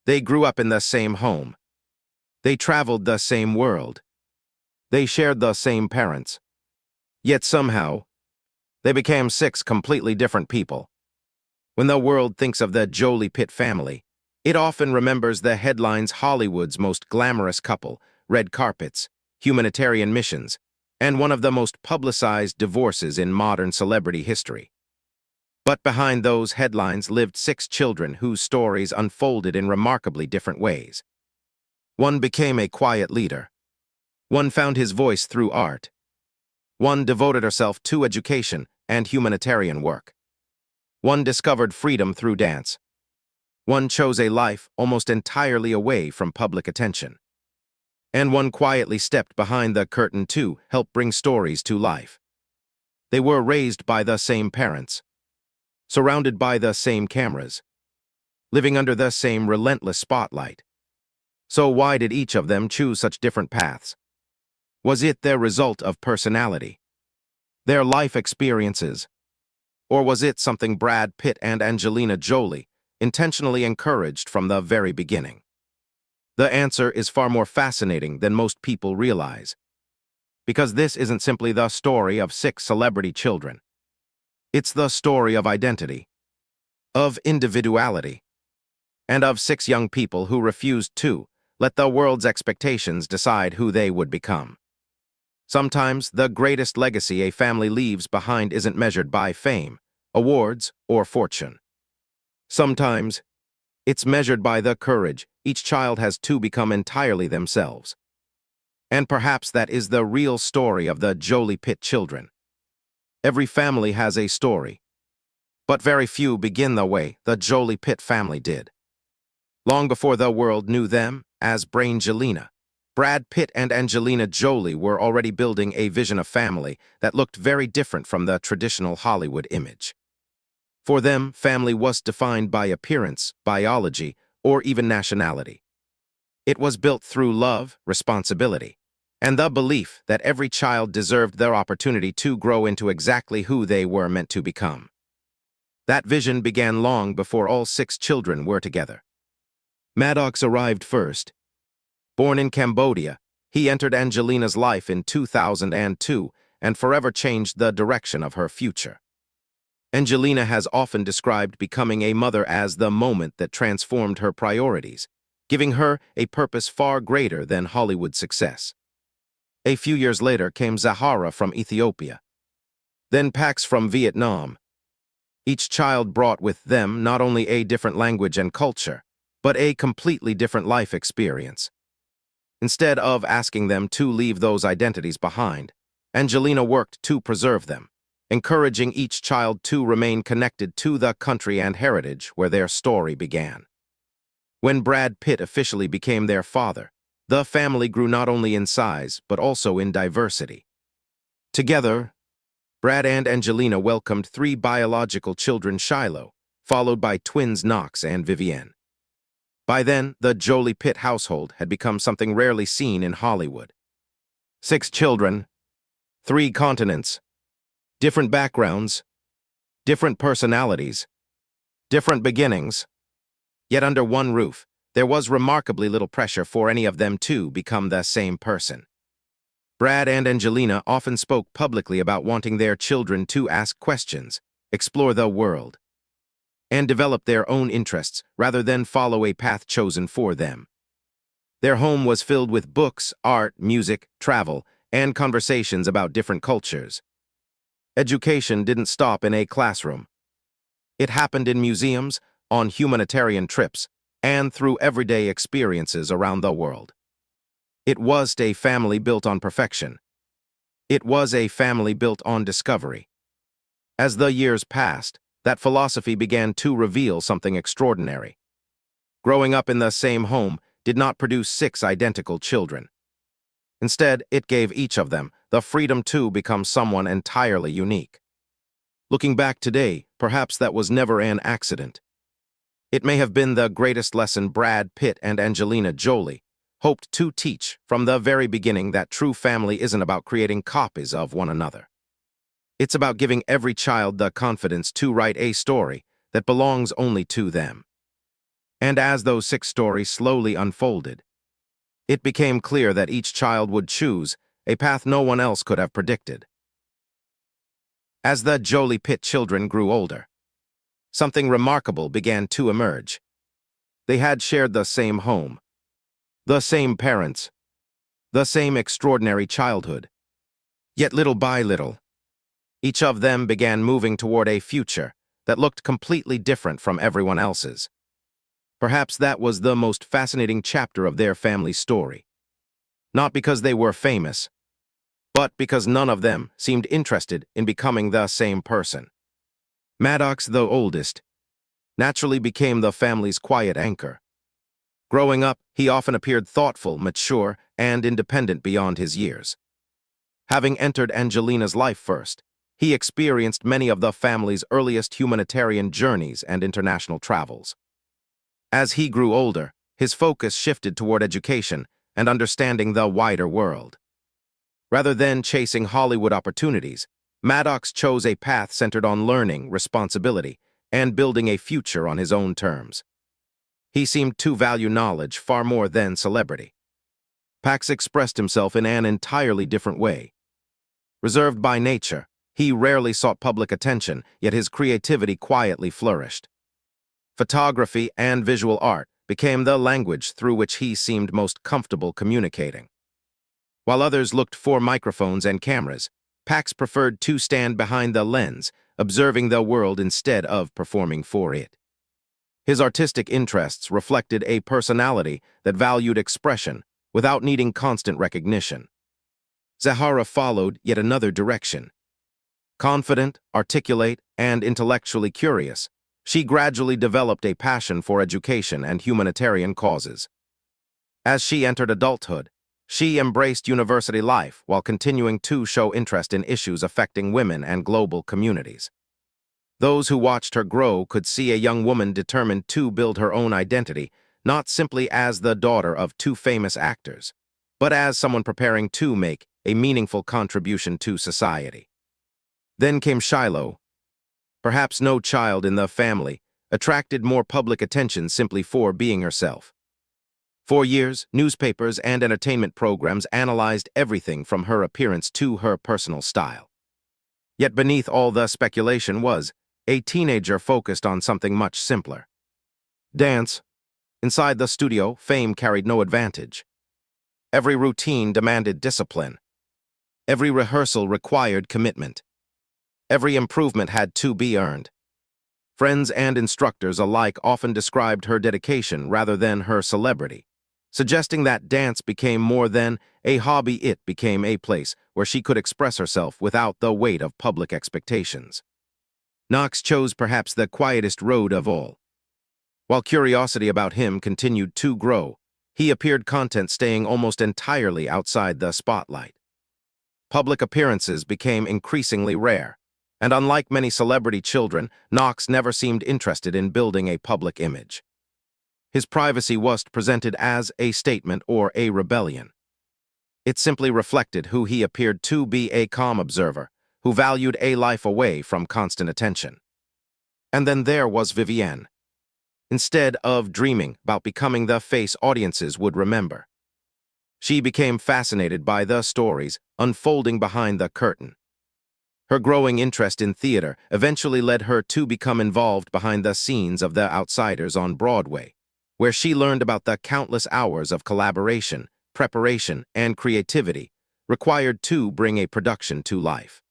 They grew up in the same home. They traveled the same world. They shared the same parents. Yet somehow, they became six completely different people. When the world thinks of the Jolie-Pitt family, it often remembers the headlines: Hollywood's most glamorous couple, red carpets, humanitarian missions, and one of the most publicized divorces in modern celebrity history. But behind those headlines lived six children whose stories unfolded in remarkably different ways. One became a quiet leader. One found his voice through art. One devoted herself to education and humanitarian work. One discovered freedom through dance. One chose a life almost entirely away from public attention. And one quietly stepped behind the curtain to help bring stories to life. They were raised by the same parents, surrounded by the same cameras, living under the same relentless spotlight. So why did each of them choose such different paths? Was it their result of personality, their life experiences, or was it something Brad Pitt and Angelina Jolie intentionally encouraged from the very beginning? The answer is far more fascinating than most people realize, because this isn't simply the story of six celebrity children. It's the story of identity, of individuality, and of six young people who refused to let the world's expectations decide who they would become. Sometimes the greatest legacy a family leaves behind isn't measured by fame, awards, or fortune. Sometimes it's measured by the courage each child has to become entirely themselves. And perhaps that is the real story of the Jolie-Pitt children. Every family has a story, but very few begin the way the Jolie-Pitt family did. Long before the world knew them as Angelina, Brad Pitt and Angelina Jolie were already building a vision of family that looked very different from the traditional Hollywood image. For them, family was defined by appearance, biology, or even nationality. It was built through love, responsibility, and the belief that every child deserved their opportunity to grow into exactly who they were meant to become. That vision began long before all six children were together. Maddox arrived first. Born in Cambodia, he entered Angelina's life in 2002 and forever changed the direction of her future. Angelina has often described becoming a mother as the moment that transformed her priorities, giving her a purpose far greater than Hollywood success. A few years later came Zahara from Ethiopia, then Pax from Vietnam. Each child brought with them not only a different language and culture, but a completely different life experience. Instead of asking them to leave those identities behind, Angelina worked to preserve them, encouraging each child to remain connected to the country and heritage where their story began. When Brad Pitt officially became their father, the family grew not only in size but also in diversity. Together, Brad and Angelina welcomed three biological children: Shiloh, followed by twins Knox and Vivienne. By then, the Jolie-Pitt household had become something rarely seen in Hollywood. Six children, three continents, different backgrounds, different personalities, different beginnings. Yet under one roof, there was remarkably little pressure for any of them to become the same person. Brad and Angelina often spoke publicly about wanting their children to ask questions, explore the world, and develop their own interests rather than follow a path chosen for them. Their home was filled with books, art, music, travel, and conversations about different cultures. Education didn't stop in a classroom. It happened in museums, on humanitarian trips, and through everyday experiences around the world. It was a family built on perfection. It was a family built on discovery. As the years passed, that philosophy began to reveal something extraordinary. Growing up in the same home did not produce six identical children. Instead, it gave each of them the freedom to become someone entirely unique. Looking back today, perhaps that was never an accident. It may have been the greatest lesson Brad Pitt and Angelina Jolie hoped to teach from the very beginning: that true family isn't about creating copies of one another. It's about giving every child the confidence to write a story that belongs only to them. And as those 6 stories slowly unfolded, it became clear that each child would choose a path no one else could have predicted. As the Jolie-Pitt children grew older, something remarkable began to emerge. They had shared the same home, the same parents, the same extraordinary childhood. Yet little by little, each of them began moving toward a future that looked completely different from everyone else's. Perhaps that was the most fascinating chapter of their family story. Not because they were famous, but because none of them seemed interested in becoming the same person. Maddox, the oldest, naturally became the family's quiet anchor. Growing up, he often appeared thoughtful, mature, and independent beyond his years. Having entered Angelina's life first, he experienced many of the family's earliest humanitarian journeys and international travels. As he grew older, his focus shifted toward education and understanding the wider world. Rather than chasing Hollywood opportunities, Maddox chose a path centered on learning, responsibility, and building a future on his own terms. He seemed to value knowledge far more than celebrity. Pax expressed himself in an entirely different way. Reserved by nature, he rarely sought public attention, yet his creativity quietly flourished. Photography and visual art became the language through which he seemed most comfortable communicating. While others looked for microphones and cameras, Pax preferred to stand behind the lens, observing the world instead of performing for it. His artistic interests reflected a personality that valued expression without needing constant recognition. Zahara followed yet another direction. Confident, articulate, and intellectually curious, she gradually developed a passion for education and humanitarian causes. As she entered adulthood, she embraced university life while continuing to show interest in issues affecting women and global communities. Those who watched her grow could see a young woman determined to build her own identity, not simply as the daughter of 2 famous actors, but as someone preparing to make a meaningful contribution to society. Then came Shiloh. Perhaps no child in the family attracted more public attention simply for being herself. For years, newspapers and entertainment programs analyzed everything from her appearance to her personal style. Yet beneath all the speculation was a teenager focused on something much simpler. Dance. Inside the studio, fame carried no advantage. Every routine demanded discipline. Every rehearsal required commitment. Every improvement had to be earned. Friends and instructors alike often described her dedication rather than her celebrity, suggesting that dance became more than a hobby. It became a place where she could express herself without the weight of public expectations. Knox chose perhaps the quietest road of all. While curiosity about him continued to grow, he appeared content staying almost entirely outside the spotlight. Public appearances became increasingly rare, and unlike many celebrity children, Knox never seemed interested in building a public image. His privacy wasn't presented as a statement or a rebellion. It simply reflected who he appeared to be, a calm observer who valued a life away from constant attention. And then there was Vivienne. Instead of dreaming about becoming the face audiences would remember, she became fascinated by the stories unfolding behind the curtain. Her growing interest in theater eventually led her to become involved behind the scenes of The Outsiders on Broadway, where she learned about the countless hours of collaboration, preparation, and creativity required to bring a production to life.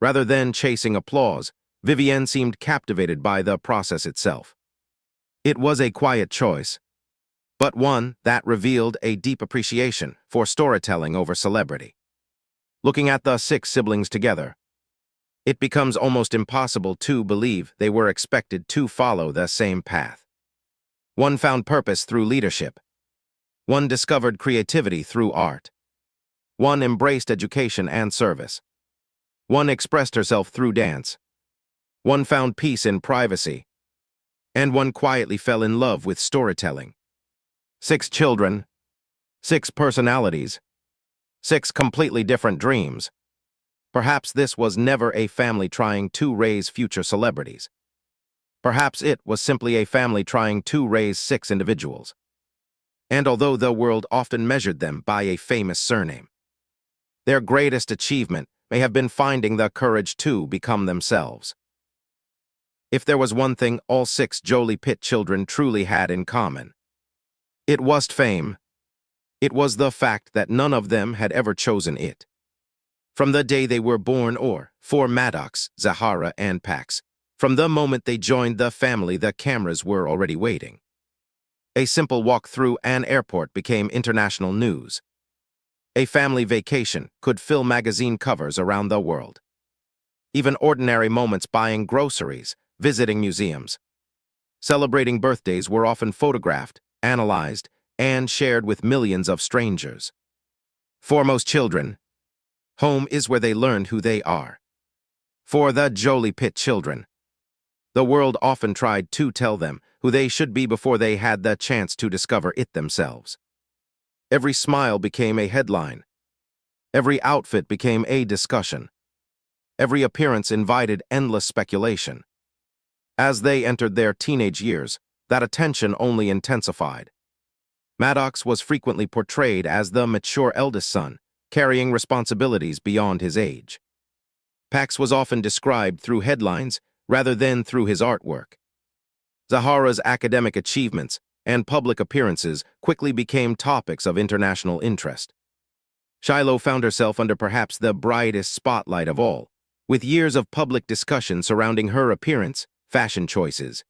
Rather than chasing applause, Vivienne seemed captivated by the process itself. It was a quiet choice, but one that revealed a deep appreciation for storytelling over celebrity. Looking at the 6 siblings together, it becomes almost impossible to believe they were expected to follow the same path. One found purpose through leadership. One discovered creativity through art. One embraced education and service. One expressed herself through dance. One found peace in privacy. And one quietly fell in love with storytelling. 6 children, 6 personalities, 6 completely different dreams. Perhaps this was never a family trying to raise future celebrities. Perhaps it was simply a family trying to raise 6 individuals. And although the world often measured them by a famous surname, their greatest achievement may have been finding the courage to become themselves. If there was one thing all 6 Jolie-Pitt children truly had in common, it wasn't fame. It was the fact that none of them had ever chosen it. From the day they were born or, for Maddox, Zahara, and Pax, from the moment they joined the family, the cameras were already waiting. A simple walk through an airport became international news. A family vacation could fill magazine covers around the world. Even ordinary moments buying groceries, visiting museums, celebrating birthdays were often photographed, analyzed, and shared with millions of strangers. For most children, home is where they learn who they are. For the Jolie-Pitt children, the world often tried to tell them who they should be before they had the chance to discover it themselves. Every smile became a headline. Every outfit became a discussion. Every appearance invited endless speculation. As they entered their teenage years, that attention only intensified. Maddox was frequently portrayed as the mature eldest son, carrying responsibilities beyond his age. Pax was often described through headlines rather than through his artwork. Zahara's academic achievements and public appearances quickly became topics of international interest. Shiloh found herself under perhaps the brightest spotlight of all, with years of public discussion surrounding her appearance, fashion choices,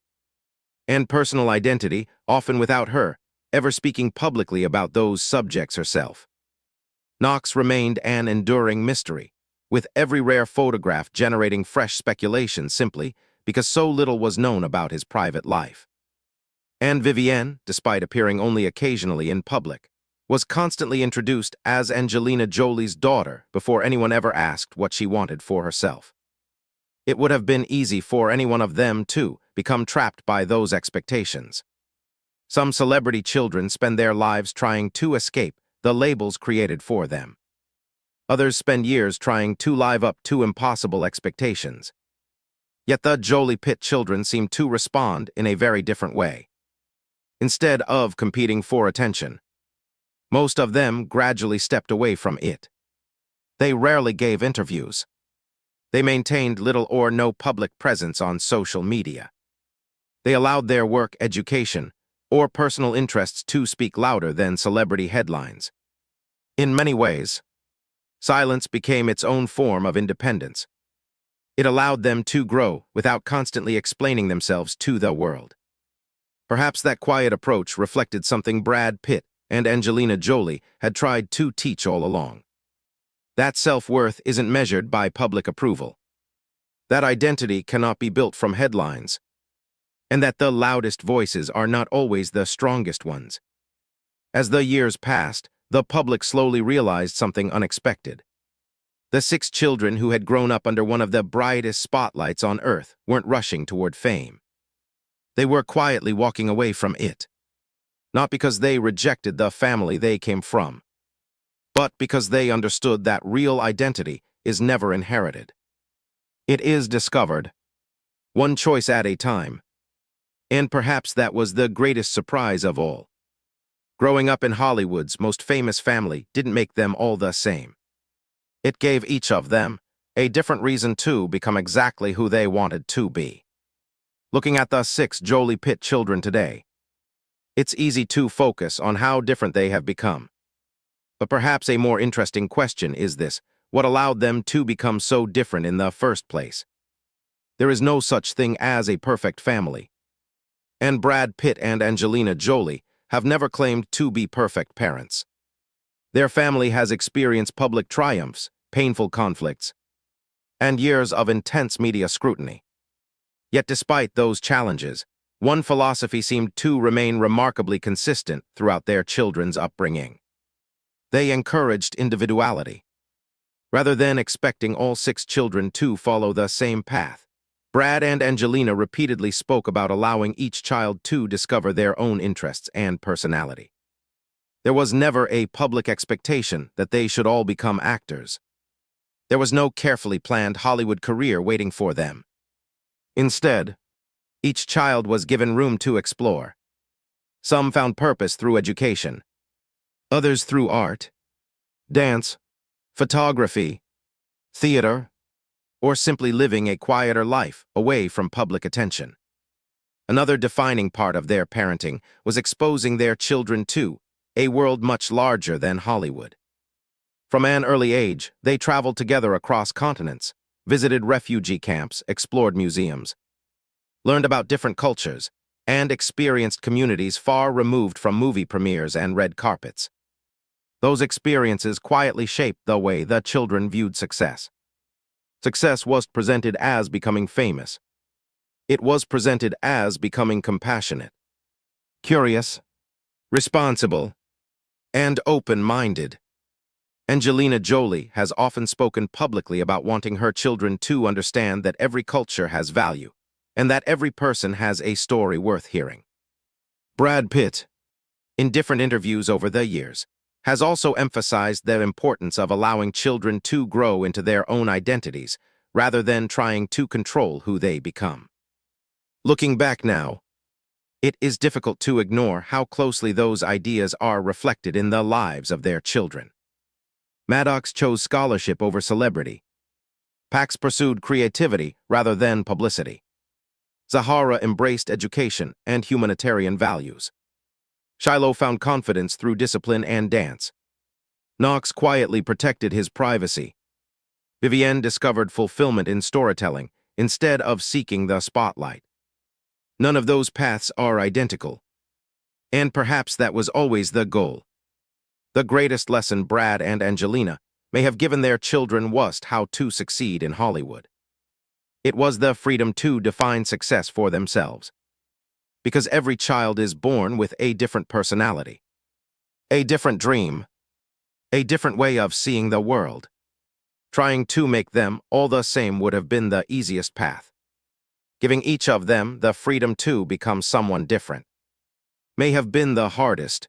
and personal identity, often without her ever speaking publicly about those subjects herself. Knox remained an enduring mystery, with every rare photograph generating fresh speculation simply because so little was known about his private life. And Vivienne, despite appearing only occasionally in public, was constantly introduced as Angelina Jolie's daughter before anyone ever asked what she wanted for herself. It would have been easy for any one of them to become trapped by those expectations. Some celebrity children spend their lives trying to escape the labels created for them. Others spend years trying to live up to impossible expectations. Yet the Jolie-Pitt children seem to respond in a very different way. Instead of competing for attention, most of them gradually stepped away from it. They rarely gave interviews. They maintained little or no public presence on social media. They allowed their work, education, or personal interests to speak louder than celebrity headlines. In many ways, silence became its own form of independence. It allowed them to grow without constantly explaining themselves to the world. Perhaps that quiet approach reflected something Brad Pitt and Angelina Jolie had tried to teach all along. That self-worth isn't measured by public approval. That identity cannot be built from headlines. And that the loudest voices are not always the strongest ones. As the years passed, the public slowly realized something unexpected. The 6 children who had grown up under one of the brightest spotlights on earth weren't rushing toward fame. They were quietly walking away from it. Not because they rejected the family they came from, but because they understood that real identity is never inherited. It is discovered, one choice at a time. And perhaps that was the greatest surprise of all. Growing up in Hollywood's most famous family didn't make them all the same. It gave each of them a different reason to become exactly who they wanted to be. Looking at the 6 Jolie-Pitt children today, it's easy to focus on how different they have become. But perhaps a more interesting question is this: what allowed them to become so different in the first place? There is no such thing as a perfect family. And Brad Pitt and Angelina Jolie have never claimed to be perfect parents. Their family has experienced public triumphs, painful conflicts, and years of intense media scrutiny. Yet despite those challenges, one philosophy seemed to remain remarkably consistent throughout their children's upbringing. They encouraged individuality. Rather than expecting all 6 children to follow the same path, Brad and Angelina repeatedly spoke about allowing each child to discover their own interests and personality. There was never a public expectation that they should all become actors. There was no carefully planned Hollywood career waiting for them. Instead, Each child was given room to explore. Some found purpose through education, others through art, dance, photography, theater, or simply living a quieter life away from public attention. Another defining part of their parenting was exposing their children to a world much larger than Hollywood. From an early age, they traveled together across continents, visited refugee camps, explored museums, learned about different cultures, and experienced communities far removed from movie premieres and red carpets. Those experiences quietly shaped the way the children viewed success. Success wasn't presented as becoming famous. It was presented as becoming compassionate, curious, responsible, and open-minded. Angelina Jolie has often spoken publicly about wanting her children to understand that every culture has value, and that every person has a story worth hearing. Brad Pitt, in different interviews over the years, has also emphasized the importance of allowing children to grow into their own identities rather than trying to control who they become. Looking back now, it is difficult to ignore how closely those ideas are reflected in the lives of their children. Maddox chose scholarship over celebrity. Pax pursued creativity rather than publicity. Zahara embraced education and humanitarian values. Shiloh found confidence through discipline and dance. Knox quietly protected his privacy. Vivienne discovered fulfillment in storytelling instead of seeking the spotlight. None of those paths are identical. And perhaps that was always the goal. The greatest lesson Brad and Angelina may have given their children was how to succeed in Hollywood. It was the freedom to define success for themselves. Because every child is born with a different personality, a different dream, a different way of seeing the world. Trying to make them all the same would have been the easiest path. Giving each of them the freedom to become someone different may have been the hardest,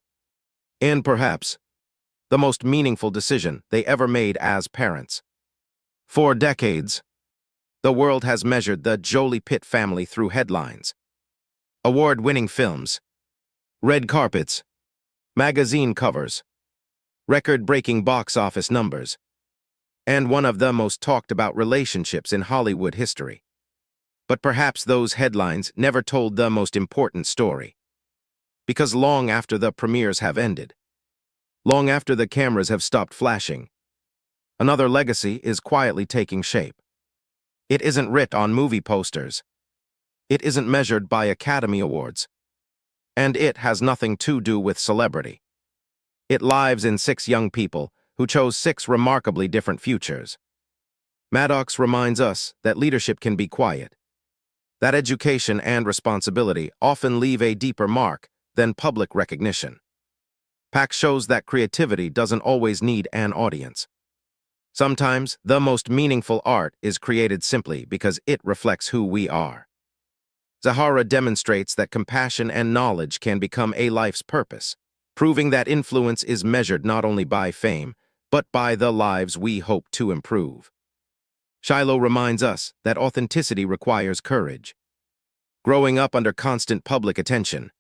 and perhaps the most meaningful decision they ever made as parents. For decades, the world has measured the Jolie-Pitt family through headlines, award-winning films, red carpets, magazine covers, record-breaking box office numbers, and one of the most talked-about relationships in Hollywood history. But perhaps those headlines never told the most important story. Because long after the premieres have ended, long after the cameras have stopped flashing, another legacy is quietly taking shape. It isn't writ on movie posters. It isn't measured by Academy Awards. And it has nothing to do with celebrity. It lives in 6 young people who chose 6 remarkably different futures. Maddox reminds us that leadership can be quiet, that education and responsibility often leave a deeper mark than public recognition. Pax shows that creativity doesn't always need an audience. Sometimes, the most meaningful art is created simply because it reflects who we are. Zahara demonstrates that compassion and knowledge can become a life's purpose, proving that influence is measured not only by fame, but by the lives we hope to improve. Shiloh reminds us that authenticity requires courage. Growing up under constant public attention,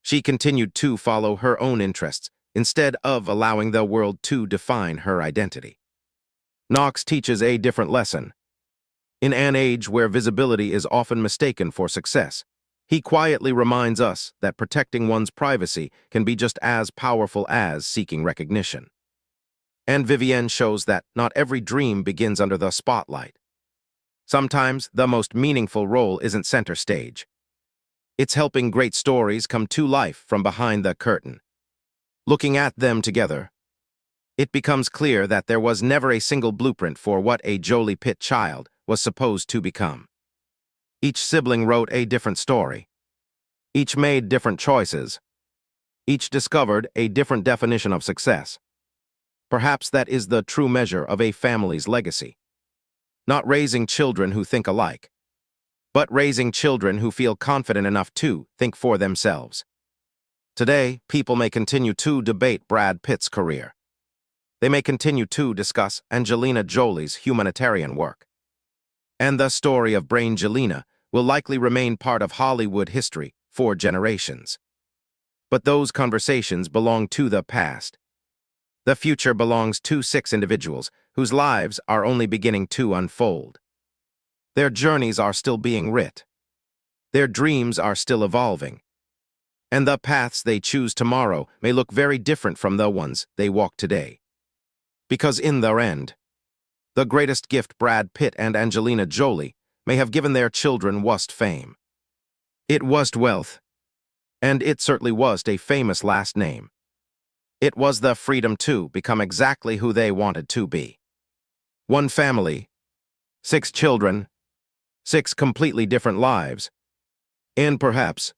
she continued to follow her own interests instead of allowing the world to define her identity. Knox teaches a different lesson. In an age where visibility is often mistaken for success, he quietly reminds us that protecting one's privacy can be just as powerful as seeking recognition. And Vivienne shows that not every dream begins under the spotlight. Sometimes the most meaningful role isn't center stage. It's helping great stories come to life from behind the curtain. Looking at them together, it becomes clear that there was never a single blueprint for what a Jolie-Pitt child was supposed to become. Each sibling wrote a different story. Each made different choices. Each discovered a different definition of success. Perhaps that is the true measure of a family's legacy. Not raising children who think alike, but raising children who feel confident enough to think for themselves. Today, people may continue to debate Brad Pitt's career. They may continue to discuss Angelina Jolie's humanitarian work. And the story of Angelina will likely remain part of Hollywood history for generations. But those conversations belong to the past. The future belongs to 6 individuals whose lives are only beginning to unfold. Their journeys are still being writ. Their dreams are still evolving. And the paths they choose tomorrow may look very different from the ones they walk today. Because in their end, the greatest gift Brad Pitt and Angelina Jolie may have given their children was fame. It was wealth, and it certainly was a famous last name. It was the freedom to become exactly who they wanted to be. 1 family, 6 children, 6 completely different lives, and perhaps